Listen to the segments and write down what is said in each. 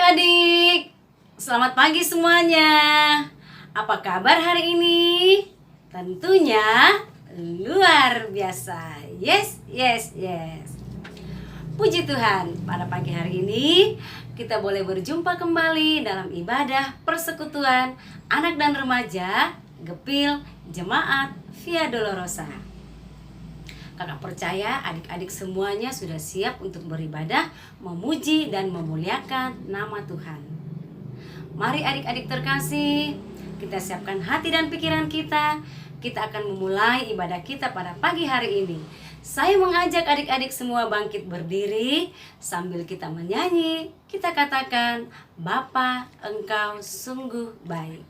adik-adik, selamat pagi semuanya. Apa kabar hari ini? Tentunya luar biasa. Yes, yes, yes. Puji Tuhan, pada pagi hari ini kita boleh berjumpa kembali dalam ibadah persekutuan anak dan remaja Gepil Jemaat Via Dolorosa. Kakak percaya adik-adik semuanya sudah siap untuk beribadah, memuji dan memuliakan nama Tuhan. Mari adik-adik terkasih, kita siapkan hati dan pikiran kita. Kita akan memulai ibadah kita pada pagi hari ini. Saya mengajak adik-adik semua bangkit berdiri sambil kita menyanyi. Kita katakan, Bapa, Engkau sungguh baik.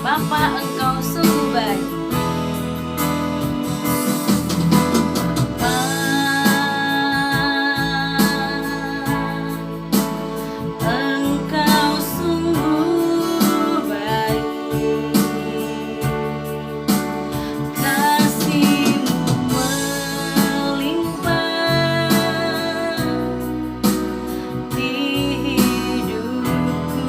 Bapa, Engkau sungguh baik. Engkau sungguh baik. Kasih-Mu melimpah di hidupku.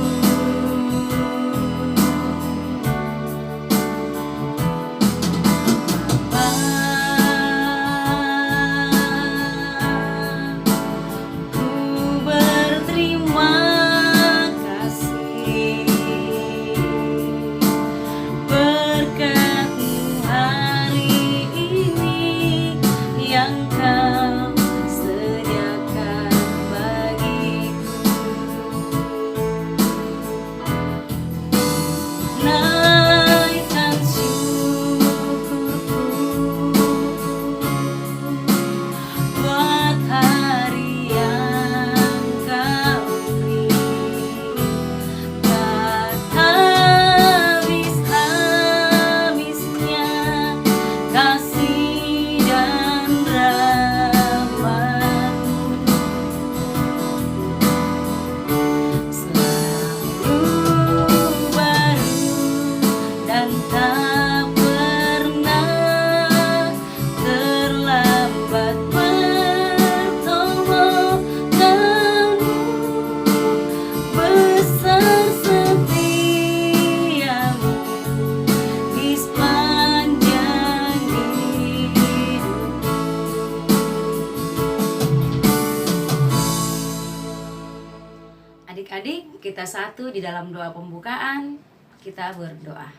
Adik-adik, kita satu di dalam doa pembukaan, kita berdoa.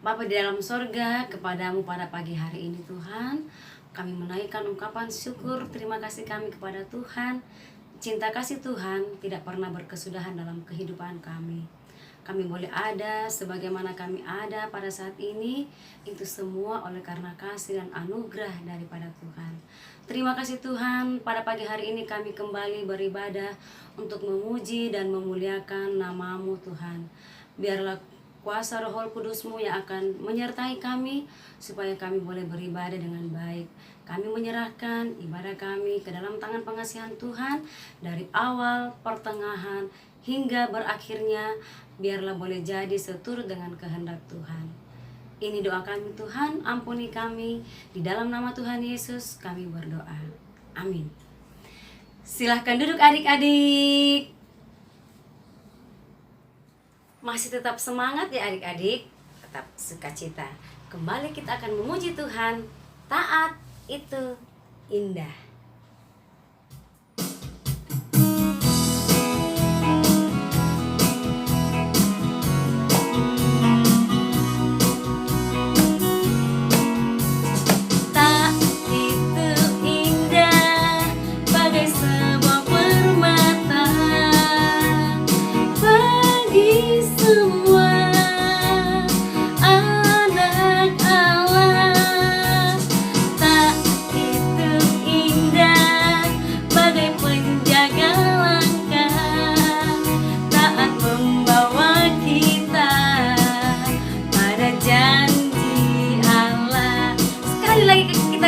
Bapa di dalam sorga, kepadamu pada pagi hari ini Tuhan, kami menaikkan ungkapan syukur, terima kasih kami kepada Tuhan. Cinta kasih Tuhan tidak pernah berkesudahan dalam kehidupan kami. Kami boleh ada sebagaimana kami ada pada saat ini, itu semua oleh karena kasih dan anugerah daripada Tuhan. Terima kasih Tuhan, pada pagi hari ini kami kembali beribadah untuk memuji dan memuliakan nama-Mu Tuhan. Biarlah kuasa Roh Kudus-Mu yang akan menyertai kami supaya kami boleh beribadah dengan baik. Kami menyerahkan ibadah kami ke dalam tangan pengasihan Tuhan dari awal, pertengahan, hingga berakhirnya. Biarlah boleh jadi seturut dengan kehendak Tuhan. Ini doa kami Tuhan, ampuni kami. Di dalam nama Tuhan Yesus kami berdoa. Amin. Silahkan duduk adik-adik. Masih tetap semangat ya adik-adik, tetap sukacita. Kembali kita akan memuji Tuhan. Taat itu indah.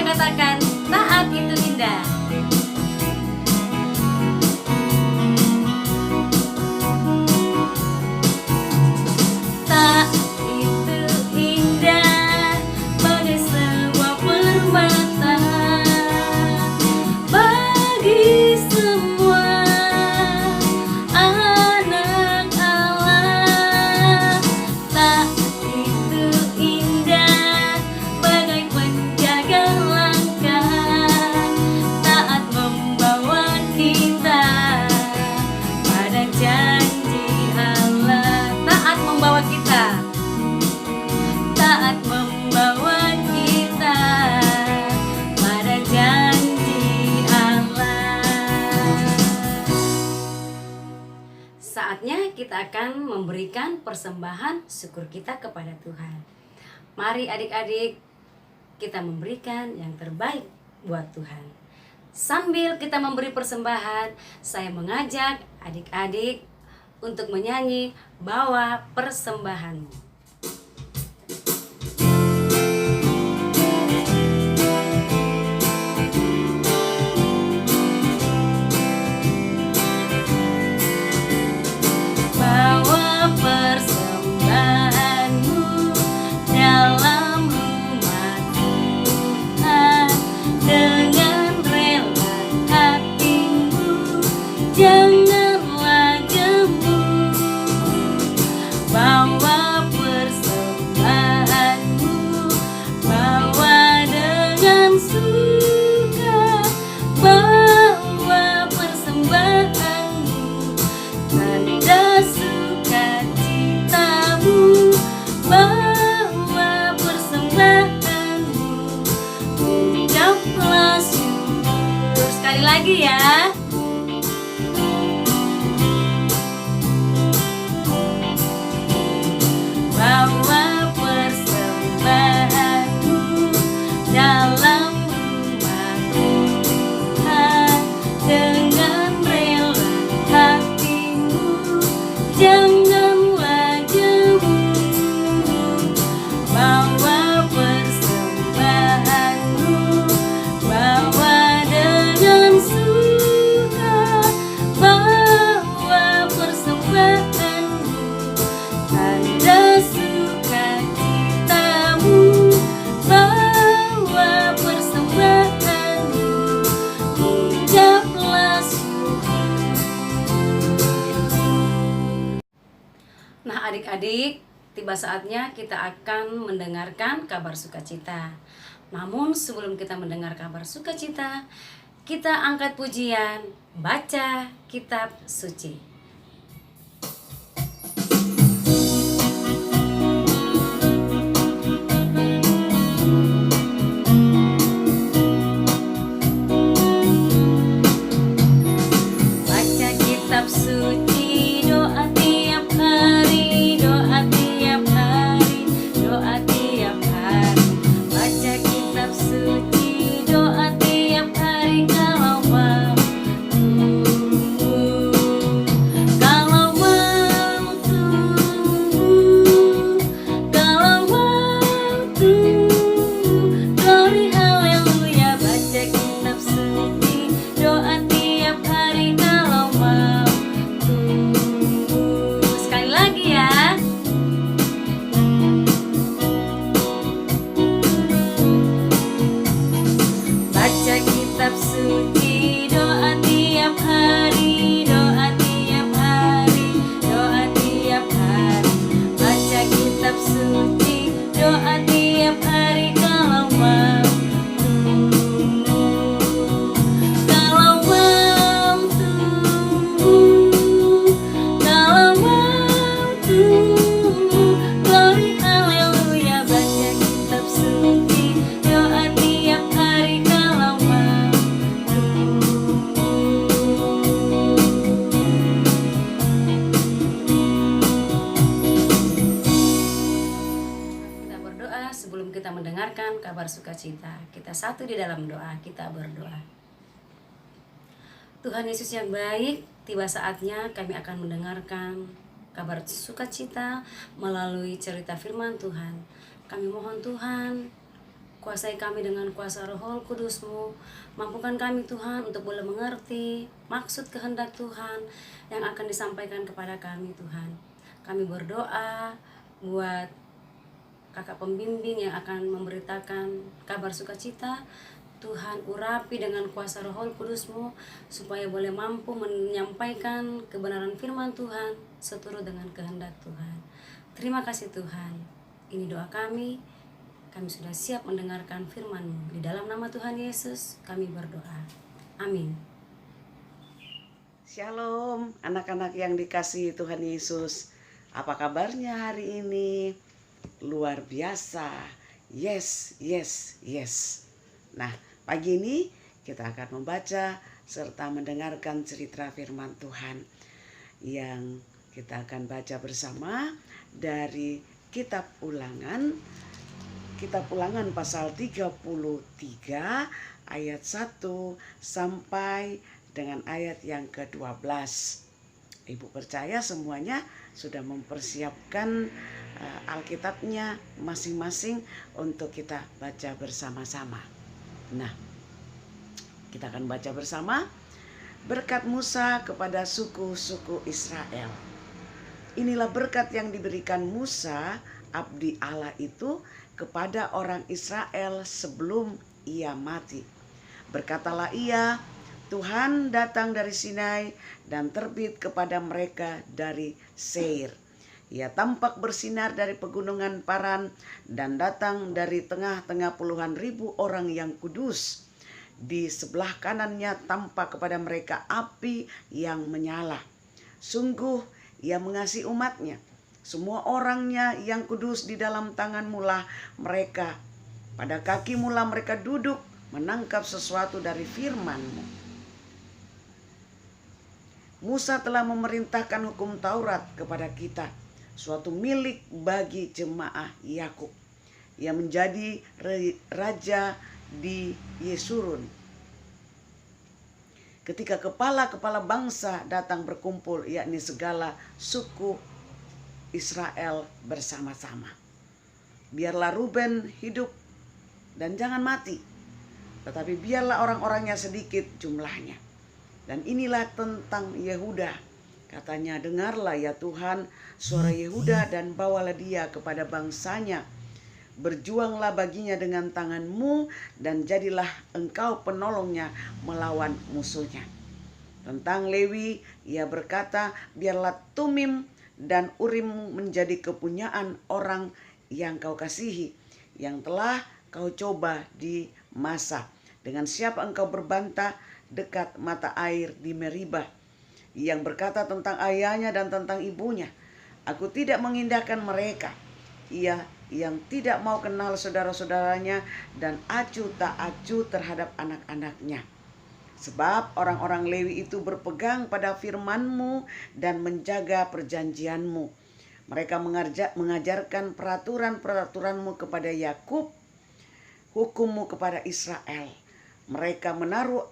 Katakan taat itu indah. Taat itu indah bagai sebuah permata bagi semua anak Allah. Taat itu indah bagai penjaga kita akan memberikan persembahan syukur kita kepada Tuhan. Mari adik-adik, kita memberikan yang terbaik buat Tuhan. Sambil kita memberi persembahan, saya mengajak adik-adik untuk menyanyi Bawa Persembahanmu. Janganlah jemu, bawa persembahanmu, bawa dengan suka, bawa persembahanmu, tanda sukacitamu, bawa persembahanmu, ucaplah syukur. Sekali lagi ya. Bawa persembahanmu dalam rumah Tuhan dengan rela hatimu, janganlah jemu, bawa persembahanmu, bawa dengan suka, bawa persembahanmu, tanda sukacitamu, bawa persembahanmu, ucaplah syukur. Nah adik-adik, tiba saatnya kita akan mendengarkan kabar sukacita. Namun sebelum kita mendengar kabar sukacita, kita angkat pujian, baca kitab suci. kalau mau tunggu, kalau mau tunggu, kalau mau tunggu. Glory haleluya, baca kitab suci, doa tiap hari kalau mau tunggu. Sekali lagi ya. Baca kitab suci, doa tiap hari, doa tiap hari, doa tiap hari. Baca kitab suci, doa tiap hari kalau mau tunggu, kalau mau tunggu, kalau mau tunggu. Glory haleluya, baca kitab suci, doa tiap hari kalau mau tunggu. Kita berdoa sebelum kita mendengarkan kabar sukacita. Kita satu di dalam doa, kita berdoa. Tuhan Yesus yang baik, tiba saatnya kami akan mendengarkan kabar sukacita melalui cerita firman Tuhan. Kami mohon Tuhan, kuasai kami dengan kuasa Roh Kudus-Mu. Mampukan kami Tuhan untuk boleh mengerti maksud kehendak Tuhan yang akan disampaikan kepada kami Tuhan. Kami berdoa buat kakak pembimbing yang akan memberitakan kabar sukacita. Tuhan urapi dengan kuasa Roh Kudus-Mu supaya boleh mampu menyampaikan kebenaran firman Tuhan seturut dengan kehendak Tuhan. Terima kasih Tuhan. Ini doa kami. Kami sudah siap mendengarkan firman-Mu. Di dalam nama Tuhan Yesus kami berdoa. Amin. Shalom anak-anak yang dikasihi Tuhan Yesus. Apa kabarnya hari ini? Luar biasa. Yes, yes, yes. Nah, pagi ini kita akan membaca serta mendengarkan cerita firman Tuhan yang kita akan baca bersama dari Kitab Ulangan pasal 33 ayat 1 sampai dengan ayat yang ke-12. Ibu percaya semuanya sudah mempersiapkan Alkitabnya masing-masing untuk kita baca bersama-sama. Nah, kita akan baca bersama. Berkat Musa kepada suku-suku Israel. Inilah berkat yang diberikan Musa, abdi Allah itu, kepada orang Israel sebelum ia mati. Berkatalah ia, Tuhan datang dari Sinai dan terbit kepada mereka dari Seir. Ia tampak bersinar dari pegunungan Paran dan datang dari tengah-tengah puluhan ribu orang yang kudus. Di sebelah kanannya tampak kepada mereka api yang menyala. Sungguh ia mengasihi umatnya. Semua orangnya yang kudus di dalam tanganmu lah mereka. Pada kakimu lah mereka duduk menangkap sesuatu dari firman-Mu. Musa telah memerintahkan hukum Taurat kepada kita, suatu milik bagi jemaah Yakub. Ia menjadi raja di Yesurun. Ketika kepala-kepala bangsa datang berkumpul, yakni segala suku Israel bersama-sama. Biarlah Ruben hidup dan jangan mati, tetapi biarlah orang-orangnya sedikit jumlahnya. Dan inilah tentang Yehuda. Katanya, dengarlah ya Tuhan suara Yehuda dan bawalah dia kepada bangsanya. Berjuanglah baginya dengan tanganmu dan jadilah engkau penolongnya melawan musuhnya. Tentang Lewi ia berkata, biarlah Tumim dan Urim menjadi kepunyaan orang yang kau kasihi, yang telah kau coba di Masa. Dengan siapa engkau berbantah dekat mata air di Meribah, yang berkata tentang ayahnya dan tentang ibunya, aku tidak mengindahkan mereka. Ia yang tidak mau kenal saudara-saudaranya dan acuh tak acuh terhadap anak-anaknya. Sebab orang-orang Lewi itu berpegang pada firman-Mu dan menjaga perjanjian-Mu. Mereka mengajarkan peraturan-peraturan-Mu kepada Yakub, hukum-Mu kepada Israel. Mereka menaruh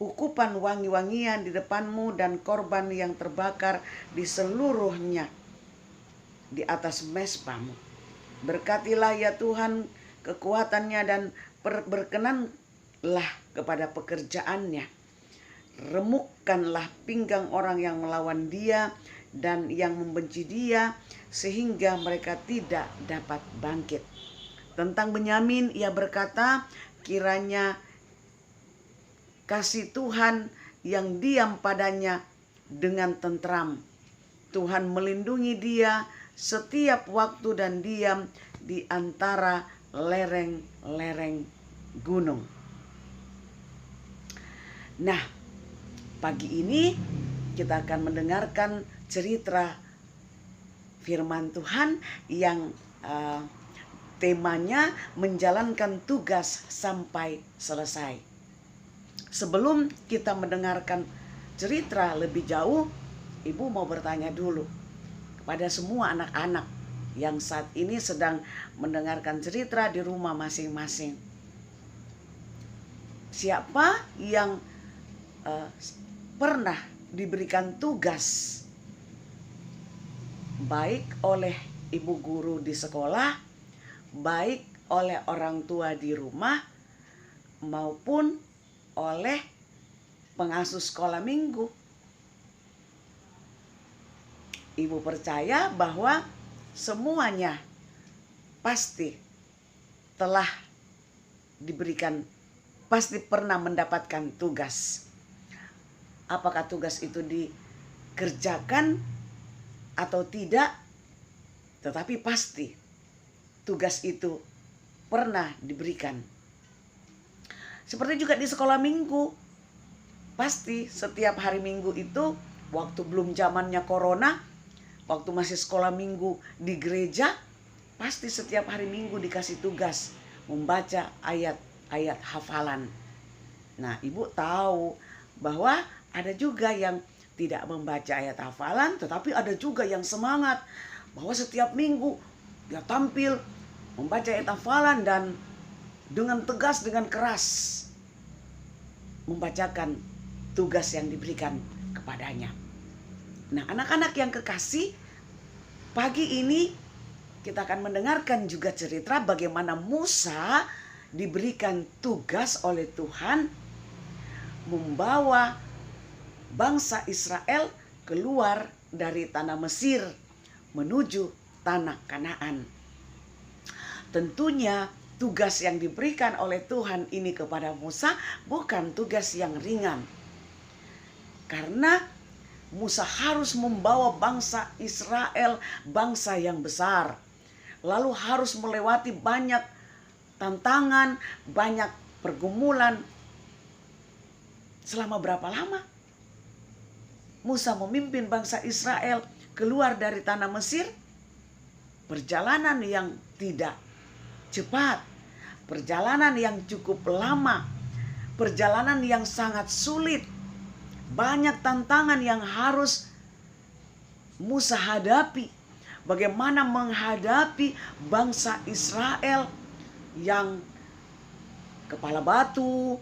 ukupan wangi-wangian di depanmu dan korban yang terbakar di seluruhnya di atas mezbamu. Berkatilah ya Tuhan kekuatannya dan berkenanlah kepada pekerjaannya. Remukkanlah pinggang orang yang melawan dia dan yang membenci dia, sehingga mereka tidak dapat bangkit. Tentang Benyamin ia berkata, kiranya kasih Tuhan yang diam padanya dengan tentram. Tuhan melindungi dia setiap waktu dan diam di antara lereng-lereng gunung. Nah, pagi ini kita akan mendengarkan cerita firman Tuhan yang temanya menjalankan tugas sampai selesai. Sebelum kita mendengarkan cerita lebih jauh, Ibu mau bertanya dulu kepada semua anak-anak yang saat ini sedang mendengarkan cerita di rumah masing-masing. Siapa yang pernah diberikan tugas baik oleh ibu guru di sekolah, baik oleh orang tua di rumah, maupun oleh pengasuh sekolah minggu? Ibu percaya bahwa semuanya pasti telah diberikan, pasti pernah mendapatkan tugas. Apakah tugas itu dikerjakan atau tidak, tetapi pasti tugas itu pernah diberikan. Seperti juga di sekolah minggu, pasti setiap hari Minggu itu, waktu belum zamannya corona, waktu masih sekolah minggu di gereja, pasti setiap hari Minggu dikasih tugas membaca ayat-ayat hafalan. Nah, Ibu tahu bahwa ada juga yang tidak membaca ayat hafalan, tetapi ada juga yang semangat bahwa setiap minggu dia tampil membaca ayat hafalan dan dengan tegas, dengan keras membacakan tugas yang diberikan kepadanya. Nah, anak-anak yang kekasih, pagi ini kita akan mendengarkan juga cerita bagaimana Musa diberikan tugas oleh Tuhan membawa bangsa Israel keluar dari tanah Mesir menuju tanah Kanaan. Tentunya tugas yang diberikan oleh Tuhan ini kepada Musa bukan tugas yang ringan. Karena Musa harus membawa bangsa Israel, bangsa yang besar. Lalu harus melewati banyak tantangan, banyak pergumulan. Selama berapa lama Musa memimpin bangsa Israel keluar dari tanah Mesir? Perjalanan yang tidak cepat, perjalanan yang cukup lama, perjalanan yang sangat sulit. Banyak tantangan yang harus Musa hadapi. Bagaimana menghadapi bangsa Israel yang kepala batu,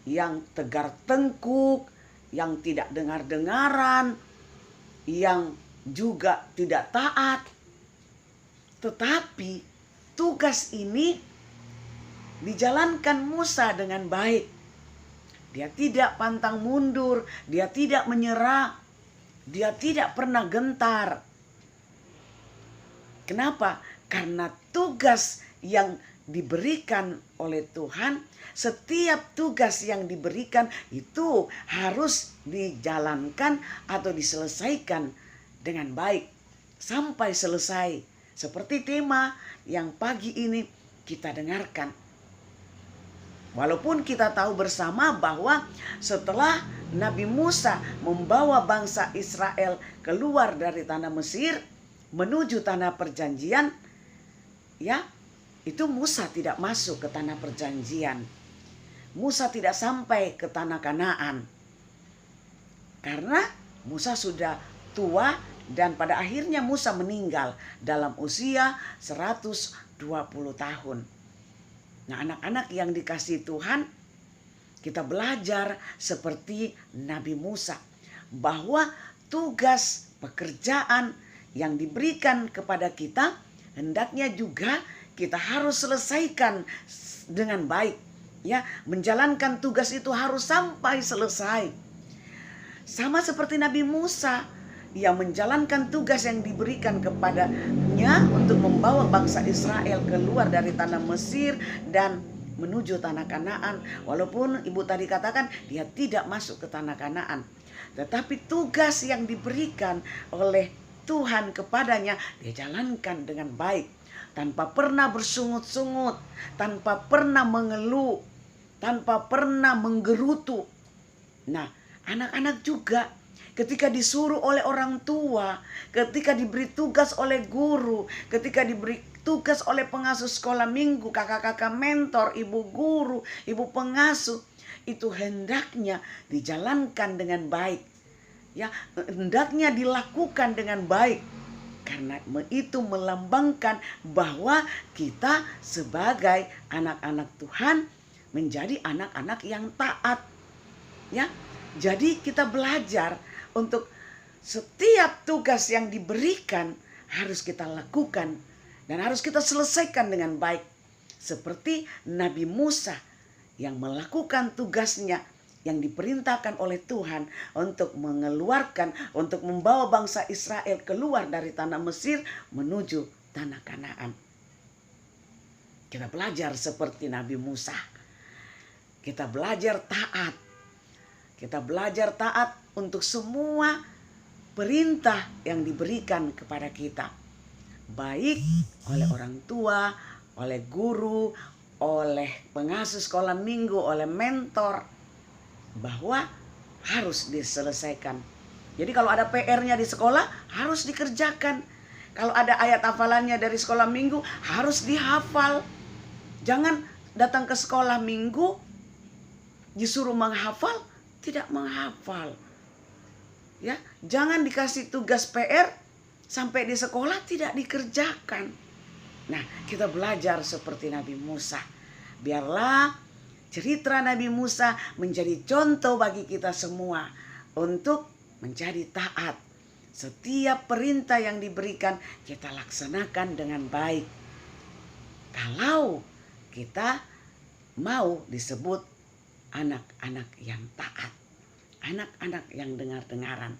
yang tegar tengkuk, yang tidak dengar-dengaran, yang juga tidak taat. Tetapi tugas ini dijalankan Musa dengan baik. Dia tidak pantang mundur, dia tidak menyerah, dia tidak pernah gentar. Kenapa? Karena tugas yang diberikan oleh Tuhan, setiap tugas yang diberikan itu harus dijalankan atau diselesaikan dengan baik sampai selesai. Seperti tema yang pagi ini kita dengarkan. Walaupun kita tahu bersama bahwa setelah Nabi Musa membawa bangsa Israel keluar dari tanah Mesir menuju tanah perjanjian, ya, itu Musa tidak masuk ke tanah perjanjian. Musa tidak sampai ke tanah Kanaan. Karena Musa sudah tua dan pada akhirnya Musa meninggal dalam usia 120 tahun. Nah, anak-anak yang dikasihi Tuhan, kita belajar seperti Nabi Musa, bahwa tugas pekerjaan yang diberikan kepada kita hendaknya juga kita harus selesaikan dengan baik. Ya, menjalankan tugas itu harus sampai selesai. Sama seperti Nabi Musa, ia menjalankan tugas yang diberikan kepadanya untuk membawa bangsa Israel keluar dari tanah Mesir dan menuju tanah Kanaan. Walaupun ibu tadi katakan dia tidak masuk ke tanah Kanaan, tetapi tugas yang diberikan oleh Tuhan kepadanya dia jalankan dengan baik, tanpa pernah bersungut-sungut, tanpa pernah mengeluh, tanpa pernah menggerutu. Nah, anak-anak juga ketika disuruh oleh orang tua, ketika diberi tugas oleh guru, ketika diberi tugas oleh pengasuh sekolah minggu, kakak-kakak mentor, ibu guru, ibu pengasuh, itu hendaknya dijalankan dengan baik. Ya, hendaknya dilakukan dengan baik. Karena itu melambangkan bahwa kita sebagai anak-anak Tuhan menjadi anak-anak yang taat. Ya, jadi kita belajar untuk setiap tugas yang diberikan harus kita lakukan dan harus kita selesaikan dengan baik. Seperti Nabi Musa yang melakukan tugasnya yang diperintahkan oleh Tuhan untuk mengeluarkan, untuk membawa bangsa Israel keluar dari tanah Mesir menuju tanah Kanaan. Kita belajar seperti Nabi Musa. Kita belajar taat. Kita belajar taat untuk semua perintah yang diberikan kepada kita. Baik oleh orang tua, oleh guru, oleh pengasuh sekolah minggu, oleh mentor. Bahwa harus diselesaikan. Jadi kalau ada PR-nya di sekolah harus dikerjakan. Kalau ada ayat hafalannya dari sekolah minggu harus dihafal. Jangan datang ke sekolah minggu disuruh menghafal, tidak menghafal. Ya, jangan dikasih tugas PR sampai di sekolah tidak dikerjakan. Nah, kita belajar seperti Nabi Musa. Biarlah cerita Nabi Musa menjadi contoh bagi kita semua untuk menjadi taat. Setiap perintah yang diberikan kita laksanakan dengan baik. Kalau kita mau disebut anak-anak yang taat, anak-anak yang dengar-dengaran.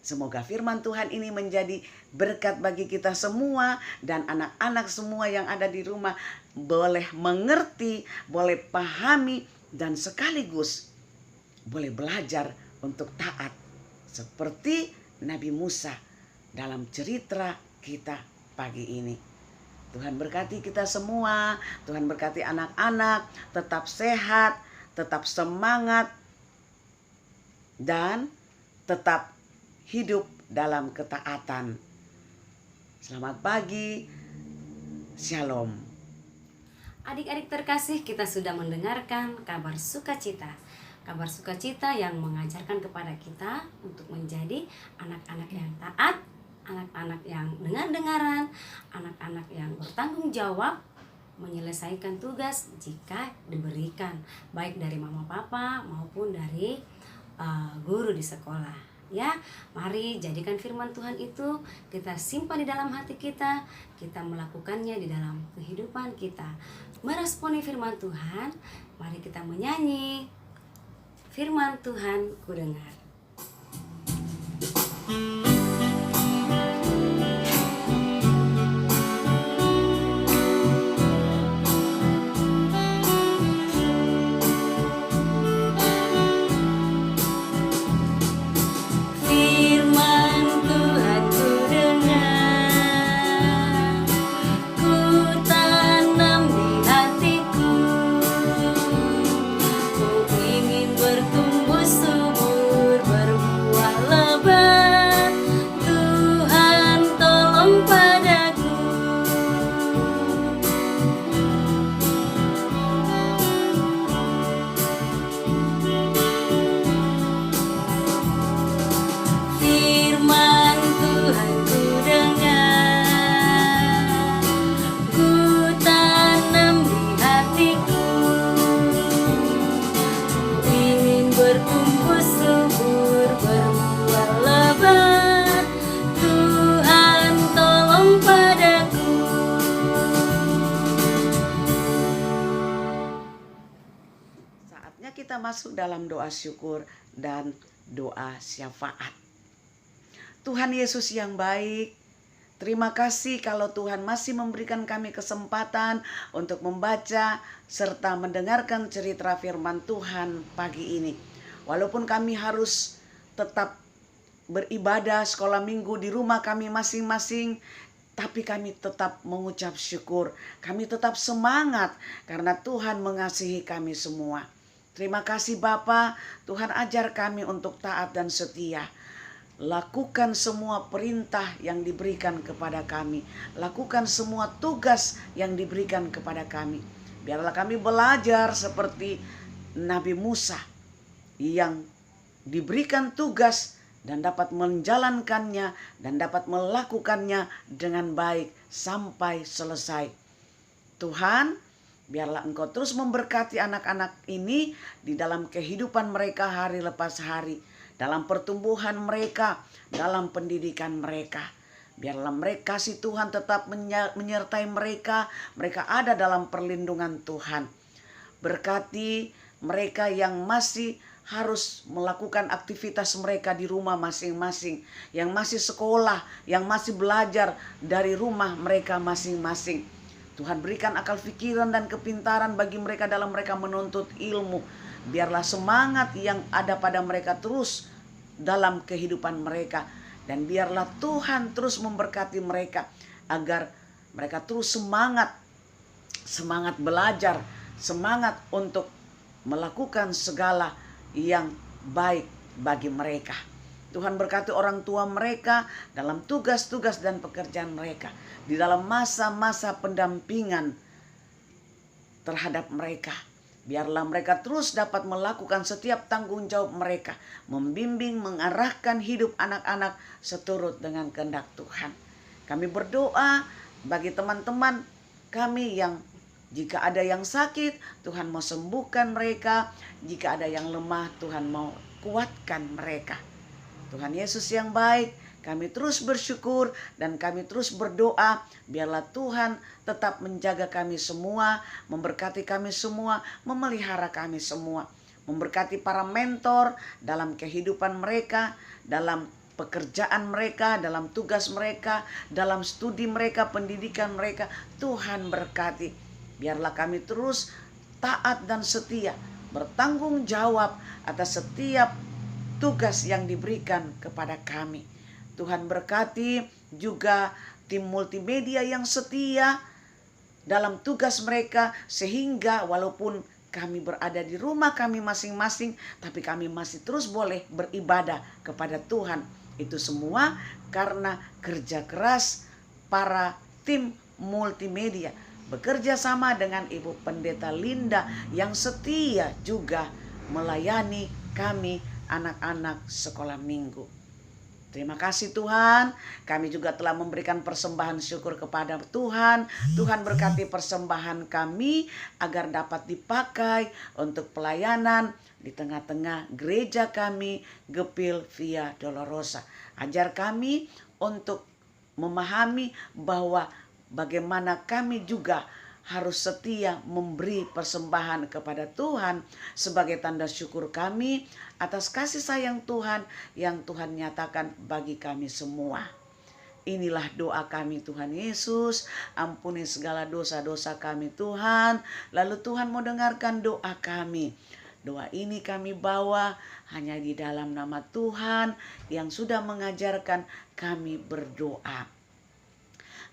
Semoga firman Tuhan ini menjadi berkat bagi kita semua dan anak-anak semua yang ada di rumah boleh mengerti, boleh pahami dan sekaligus boleh belajar untuk taat seperti Nabi Musa dalam cerita kita pagi ini. Tuhan berkati kita semua, Tuhan berkati anak-anak, tetap sehat, tetap semangat dan tetap hidup dalam ketaatan. Selamat pagi, shalom. Adik-adik terkasih, kita sudah mendengarkan kabar sukacita. Kabar sukacita yang mengajarkan kepada kita untuk menjadi anak-anak yang taat, anak-anak yang dengar-dengaran, anak-anak yang bertanggung jawab, menyelesaikan tugas jika diberikan, baik dari mama papa maupun dari guru di sekolah. Ya, mari jadikan firman Tuhan itu kita simpan di dalam hati kita melakukannya di dalam kehidupan kita. Meresponi firman Tuhan, mari kita menyanyi firman Tuhan ku dengar. Bertumbuh subur masuk dalam doa syukur dan doa syafaat. Tuhan Yesus yang baik, terima kasih kalau Tuhan masih memberikan kami kesempatan untuk membaca serta mendengarkan cerita firman Tuhan pagi ini. Walaupun kami harus tetap beribadah sekolah minggu di rumah kami masing-masing, tapi kami tetap mengucap syukur. Kami tetap semangat karena Tuhan mengasihi kami semua. Terima kasih Bapa, Tuhan ajar kami untuk taat dan setia. Lakukan semua perintah yang diberikan kepada kami. Lakukan semua tugas yang diberikan kepada kami. Biarlah kami belajar seperti Nabi Musa yang diberikan tugas dan dapat menjalankannya dan dapat melakukannya dengan baik sampai selesai. Tuhan, biarlah Engkau terus memberkati anak-anak ini di dalam kehidupan mereka hari lepas hari, dalam pertumbuhan mereka, dalam pendidikan mereka. Biarlah mereka kasih Tuhan tetap menyertai mereka, mereka ada dalam perlindungan Tuhan. Berkati mereka yang masih harus melakukan aktivitas mereka di rumah masing-masing, yang masih sekolah, yang masih belajar dari rumah mereka masing-masing. Tuhan berikan akal pikiran dan kepintaran bagi mereka dalam mereka menuntut ilmu. Biarlah semangat yang ada pada mereka terus dalam kehidupan mereka. Dan biarlah Tuhan terus memberkati mereka agar mereka terus semangat belajar, semangat untuk melakukan segala yang baik bagi mereka. Tuhan berkati orang tua mereka dalam tugas-tugas dan pekerjaan mereka, di dalam masa-masa pendampingan terhadap mereka. Biarlah mereka terus dapat melakukan setiap tanggung jawab mereka, membimbing, mengarahkan hidup anak-anak seturut dengan kehendak Tuhan. Kami berdoa bagi teman-teman kami yang jika ada yang sakit, Tuhan mau sembuhkan mereka. Jika ada yang lemah, Tuhan mau kuatkan mereka. Tuhan Yesus yang baik, kami terus bersyukur dan kami terus berdoa. Biarlah Tuhan tetap menjaga kami semua, memberkati kami semua, memelihara kami semua. Memberkati para mentor dalam kehidupan mereka, dalam pekerjaan mereka, dalam tugas mereka, dalam studi mereka, pendidikan mereka. Tuhan berkati. Biarlah kami terus taat dan setia, bertanggung jawab atas setiap tugas yang diberikan kepada kami. Tuhan berkati juga tim multimedia yang setia dalam tugas mereka, sehingga walaupun kami berada di rumah kami masing-masing, tapi kami masih terus boleh beribadah kepada Tuhan. Itu semua karena kerja keras para tim multimedia, bekerja sama dengan Ibu Pendeta Linda yang setia juga melayani kami anak-anak sekolah minggu. Terima kasih Tuhan, kami juga telah memberikan persembahan syukur kepada Tuhan. Tuhan berkati persembahan kami agar dapat dipakai untuk pelayanan di tengah-tengah gereja kami, Gepil Via Dolorosa. Ajar kami untuk memahami bahwa bagaimana kami juga harus setia memberi persembahan kepada Tuhan sebagai tanda syukur kami atas kasih sayang Tuhan yang Tuhan nyatakan bagi kami semua. Inilah doa kami Tuhan Yesus, ampuni segala dosa-dosa kami Tuhan. Lalu Tuhan mau dengarkan doa kami. Doa ini kami bawa hanya di dalam nama Tuhan yang sudah mengajarkan kami berdoa.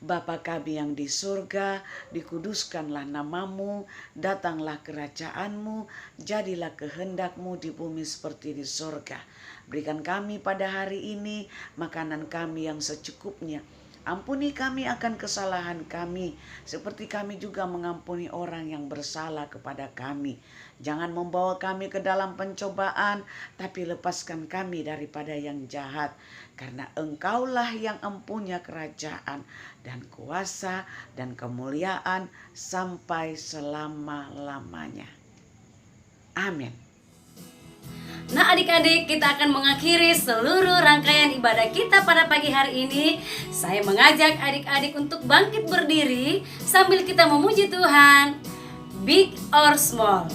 Bapa kami yang di surga, dikuduskanlah namamu, datanglah kerajaanmu, jadilah kehendakmu di bumi seperti di surga. Berikan kami pada hari ini makanan kami yang secukupnya. Ampuni kami akan kesalahan kami, seperti kami juga mengampuni orang yang bersalah kepada kami. Jangan membawa kami ke dalam pencobaan, tapi lepaskan kami daripada yang jahat. Karena Engkaulah yang empunya kerajaan dan kuasa dan kemuliaan sampai selama-lamanya. Amin. Nah adik-adik, kita akan mengakhiri seluruh rangkaian ibadah kita pada pagi hari ini. Saya mengajak adik-adik untuk bangkit berdiri sambil kita memuji Tuhan. Big or small.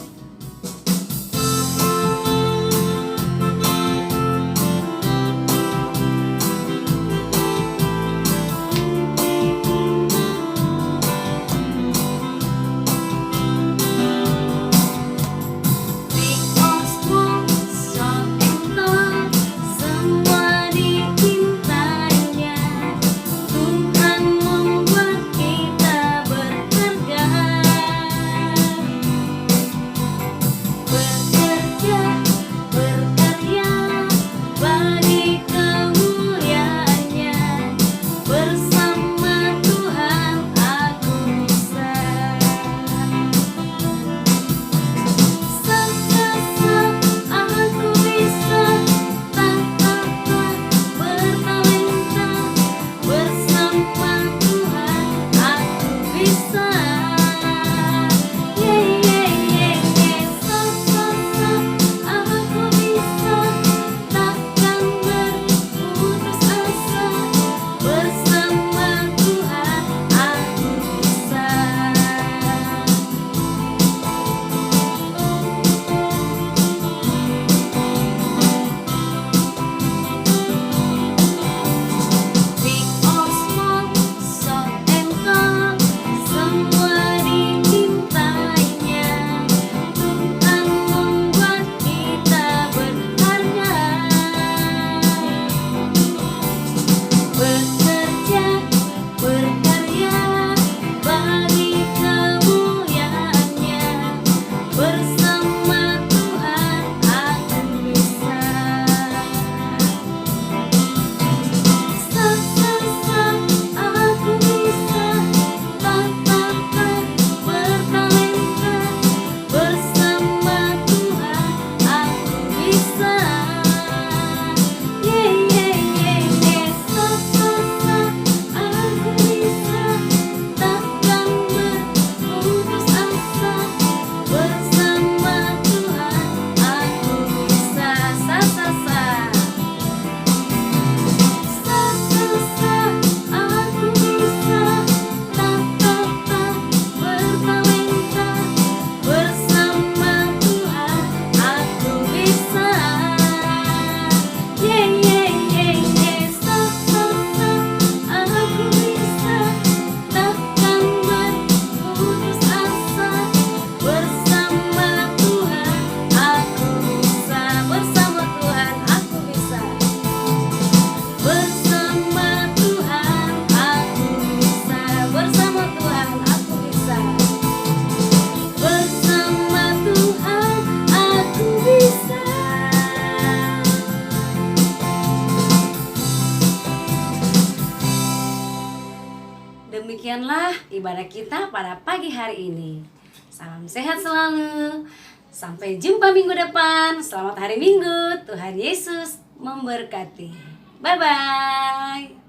demikianlah ibadah kita pada pagi hari ini. Salam sehat selalu. Sampai jumpa minggu depan. Selamat hari Minggu. Tuhan Yesus memberkati. Bye-bye.